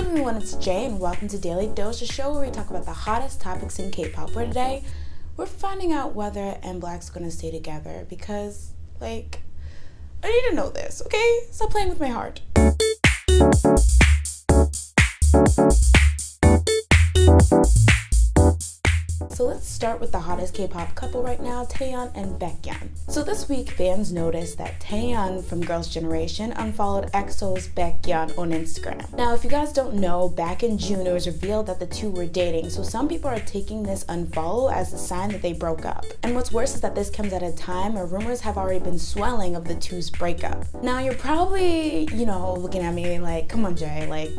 up everyone, it's Jay and welcome to Daily Dose, a show where we talk about the hottest topics in K-pop, where today we're finding out whether MBlaq's gonna stay together because, like, I need to know this, okay? Stop playing with my heart. So let's start with the hottest K-pop couple right now, Taeyeon and Baekhyun. So this week, fans noticed that Taeyeon from Girls' Generation unfollowed EXO's Baekhyun on Instagram. Now, if you guys don't know, back in June, it was revealed that the two were dating, so some people are taking this unfollow as a sign that they broke up. And what's worse is that this comes at a time where rumors have already been swelling of the two's breakup. Now, you're probably, looking at me like, come on, Jay, like,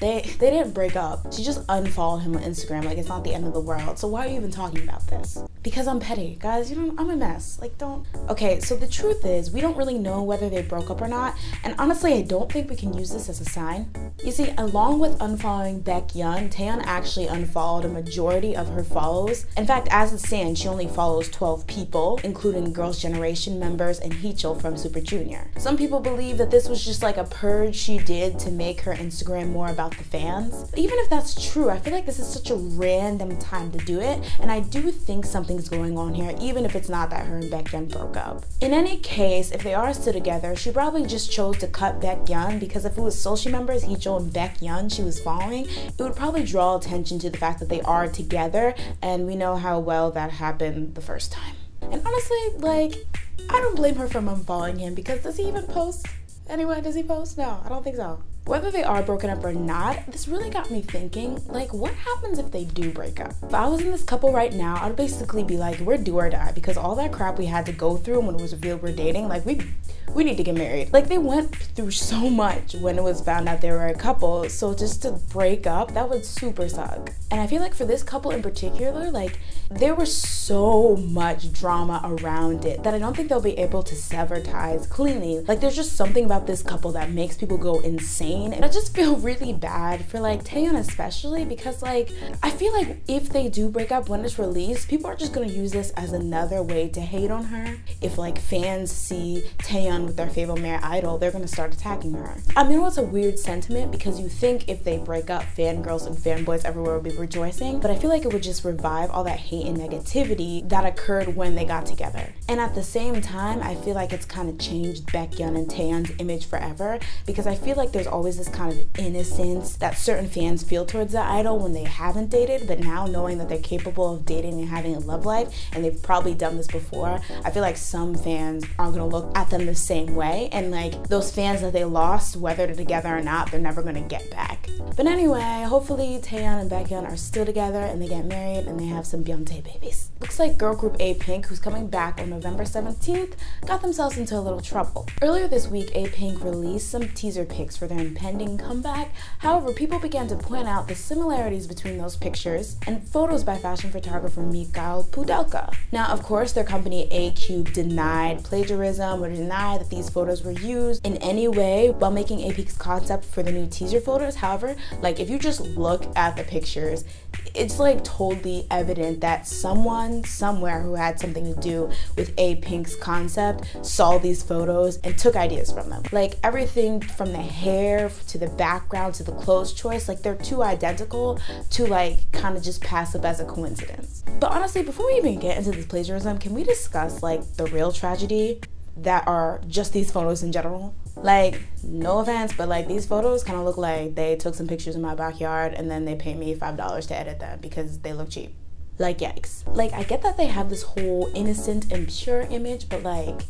they didn't break up. She just unfollowed him on Instagram, like it's not the end of the world. So why are you even talking about this? Because I'm petty, guys, I'm a mess, like don't. Okay, so the truth is, we don't really know whether they broke up or not, and honestly, I don't think we can use this as a sign. You see, along with unfollowing Baekhyun, Taeyeon actually unfollowed a majority of her follows. In fact, as it stands, she only follows 12 people, including Girls' Generation members and Heechul from Super Junior. Some people believe that this was just like a purge she did to make her Instagram more about the fans. But even if that's true, I feel like this is such a random time to do it, and I do think something's going on here, even if it's not that her and Baekhyun broke up. In any case, if they are still together, she probably just chose to cut Baekhyun because if it was Seolchi members, Heechul and Baekhyun she was following, it would probably draw attention to the fact that they are together, and we know how well that happened the first time. And honestly, like, I don't blame her for unfollowing him because does he even post? Anyway, does he post? No, I don't think so. Whether they are broken up or not, this really got me thinking, like, what happens if they do break up? If I was in this couple right now, I'd basically be like, we're do or die, because all that crap we had to go through when it was revealed we're dating, like, we need to get married. Like, they went through so much when it was found out they were a couple, so just to break up, that would super suck. And I feel like for this couple in particular, like, there was so much drama around it that I don't think they'll be able to sever ties cleanly. Like, there's just something about this couple that makes people go insane. And I just feel really bad for, like, Taeyeon especially because, like, I feel like if they do break up when it's released, people are just gonna use this as another way to hate on her. If, like, fans see Taeyeon with their favorite male idol, they're gonna start attacking her. I mean, it's a weird sentiment because you think if they break up, fangirls and fanboys everywhere would be rejoicing, but I feel like it would just revive all that hate and negativity that occurred when they got together. And at the same time, I feel like it's kind of changed Baekhyun and Taeyeon's image forever because I feel like there's always this kind of innocence that certain fans feel towards the idol when they haven't dated, but now knowing that they're capable of dating and having a love life, and they've probably done this before, I feel like some fans aren't gonna look at them the same way, and like those fans that they lost, whether they're together or not, they're never gonna get back. But anyway, hopefully Taeyeon and Baekhyun are still together and they get married and they have some Beyonce babies. Looks like girl group Apink, who's coming back on November 17th, got themselves into a little trouble. Earlier this week, Apink released some teaser pics for their impending comeback. However, people began to point out the similarities between those pictures and photos by fashion photographer Mikhail Pudelka. Now, of course, their company A-Cube denied plagiarism or denied that these photos were used in any way while making Apink's concept for the new teaser photos. However, like if you just look at the pictures, it's like totally evident that someone somewhere who had something to do with Apink's concept saw these photos and took ideas from them. Like everything from the hair to the background to the clothes choice, like they're too identical to like kind of just pass up as a coincidence. But honestly, before we even get into this plagiarism, can we discuss like the real tragedy that are just these photos in general? Like, no offense, but like these photos kind of look like they took some pictures in my backyard and then they paid me $5 to edit them because they look cheap. Like, yikes. Like, I get that they have this whole innocent and pure image, but like,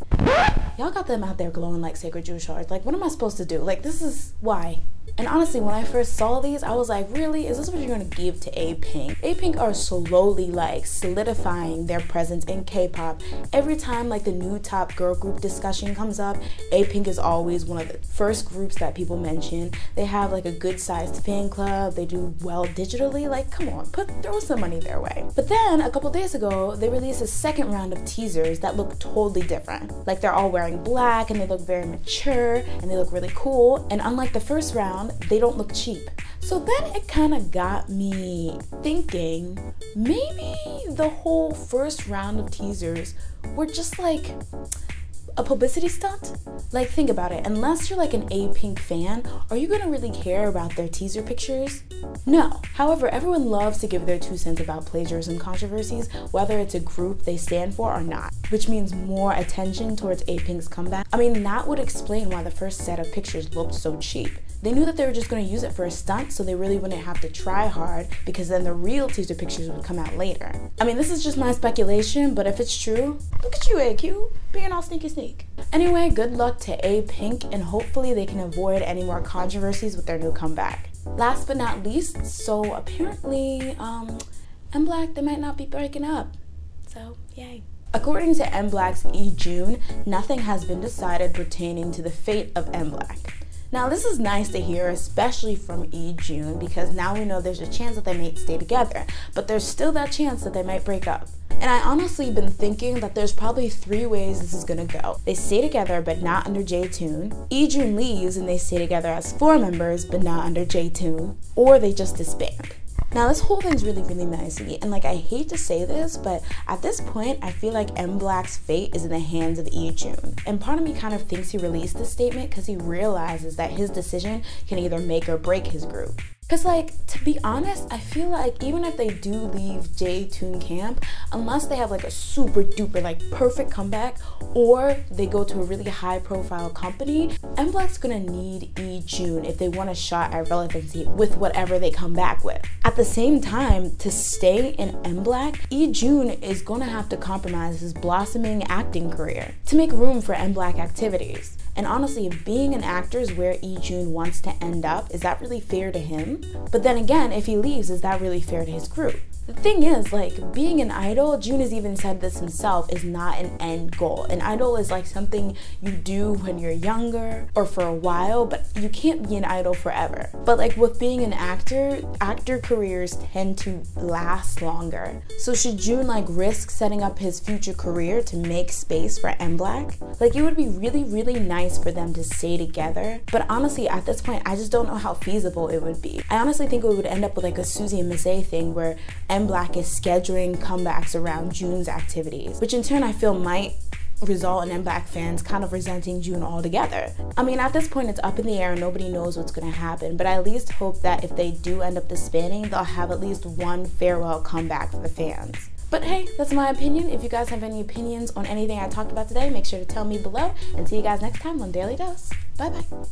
y'all got them out there glowing like sacred Jewish hearts. Like, what am I supposed to do? Like, this is why. And honestly, when I first saw these, I was like, really? Is this what you're gonna give to Apink? Apink are slowly like solidifying their presence in K-pop. Every time like the new top girl group discussion comes up, Apink is always one of the first groups that people mention. They have like a good sized fan club. They do well digitally. Like, come on, throw some money their way. But then a couple days ago, they released a second round of teasers that look totally different. Like they're all wearing black and they look very mature and they look really cool. And unlike the first round, they don't look cheap. So then it kind of got me thinking, maybe the whole first round of teasers were just like a publicity stunt? Like, think about it. Unless you're like an Apink fan, are you gonna really care about their teaser pictures? No. However, everyone loves to give their 2 cents about plagiarism controversies, whether it's a group they stand for or not, which means more attention towards Apink's comeback. I mean, that would explain why the first set of pictures looked so cheap. They knew that they were just going to use it for a stunt, so they really wouldn't have to try hard, because then the real teaser pictures would come out later. I mean, this is just my speculation, but if it's true, look at you, AQ, being all sneaky sneak. Anyway, good luck to Apink, and hopefully they can avoid any more controversies with their new comeback. Last but not least, so apparently, MBlaq, they might not be breaking up. So, yay. According to MBlaq's June, nothing has been decided pertaining to the fate of MBlaq. Now, this is nice to hear, especially from June, because now we know there's a chance that they might stay together, but there's still that chance that they might break up. And I honestly been thinking that there's probably 3 ways this is gonna go. They stay together, but not under June leaves and they stay together as 4 members, but not under June, or they just disband. Now, this whole thing's really, really messy, and like, I hate to say this, but at this point, I feel like MBlaq's fate is in the hands of June. And part of me kind of thinks he released this statement because he realizes that his decision can either make or break his group. Because, like, to be honest, I feel like even if they do leave June camp, unless they have like a super duper like perfect comeback, or they go to a really high profile company, MBlaq's gonna need June if they want a shot at relevancy with whatever they come back with. At the same time, to stay in MBlaq, June is gonna have to compromise his blossoming acting career to make room for MBlaq activities. And honestly, if being an actor is where June wants to end up, is that really fair to him? But then again, if he leaves, is that really fair to his group? The thing is, like, being an idol, June has even said this himself, is not an end goal. An idol is like something you do when you're younger or for a while, but you can't be an idol forever. But like with being an actor, actor careers tend to last longer. So should June like risk setting up his future career to make space for MBlaq? Like, it would be really, really nice for them to stay together. But honestly, at this point, I just don't know how feasible it would be. I honestly think it would end up with like a Susie and Miss A thing where MBlaq is scheduling comebacks around June's activities, which in turn I feel might result in MBlaq fans kind of resenting June altogether. I mean, at this point it's up in the air and nobody knows what's gonna happen, but I at least hope that if they do end up disbanding, they'll have at least one farewell comeback for the fans. But hey, that's my opinion. If you guys have any opinions on anything I talked about today, make sure to tell me below, and see you guys next time on Daily Dose. Bye bye.